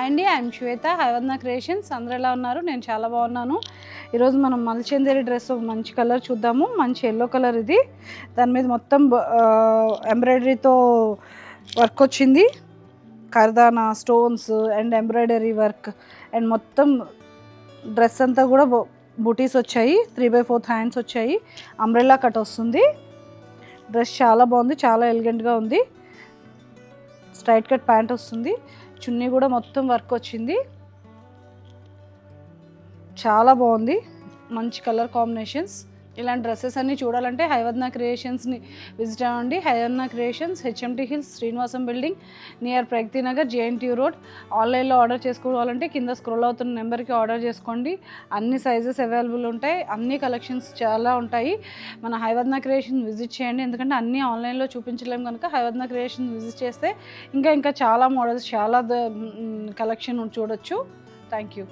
Hi అండి, I'm Shweta, హైవదన creations. అందరూ ఎలా ఉన్నారు? నేను చాలా బాగున్నాను. ఈరోజు మనం మల్చందేరి డ్రెస్ మంచి కలర్ చూద్దాము. మంచి ఎల్లో కలర్ ఇది. దాని మీద మొత్తం ఎంబ్రాయిడరీతో వర్క్ వచ్చింది. కర్దానా stones and embroidery work and మొత్తం డ్రెస్ అంతా కూడా బూటీస్ వచ్చాయి. 3/4 హ్యాండ్స్ వచ్చాయి. అంబ్రెల్లా కట్ వస్తుంది. డ్రెస్ చాలా బాగుంది, చాలా ఎలిగెంట్గా ఉంది. స్ట్రైట్ కట్ ప్యాంట్ వస్తుంది. చున్నీ కూడా మొత్తం వర్క్ వచ్చింది. చాలా బాగుంది. మంచి కలర్ కాంబినేషన్స్. ఇలాంటి డ్రెస్సెస్ అన్నీ చూడాలంటే హైవదన క్రియేషన్స్ని విజిట్ అవ్వండి. Haivadana creations, HMT hills, Srinivasam building, near Pragathi Nagar, JNTU road. ఆన్లైన్లో ఆర్డర్ చేసుకోవాలంటే కింద స్క్రోల్ అవుతున్న నెంబర్కి ఆర్డర్ చేసుకోండి. అన్ని సైజెస్ అవైలబుల్ ఉంటాయి. అన్ని కలెక్షన్స్ చాలా ఉంటాయి. మన హైవదన క్రియేషన్ విజిట్ చేయండి. ఎందుకంటే అన్నీ ఆన్లైన్లో చూపించలేము కనుక హైవదన క్రియేషన్ విజిట్ చేస్తే ఇంకా చాలా మోడల్స్, చాలా కలెక్షన్ చూడొచ్చు. Thank you.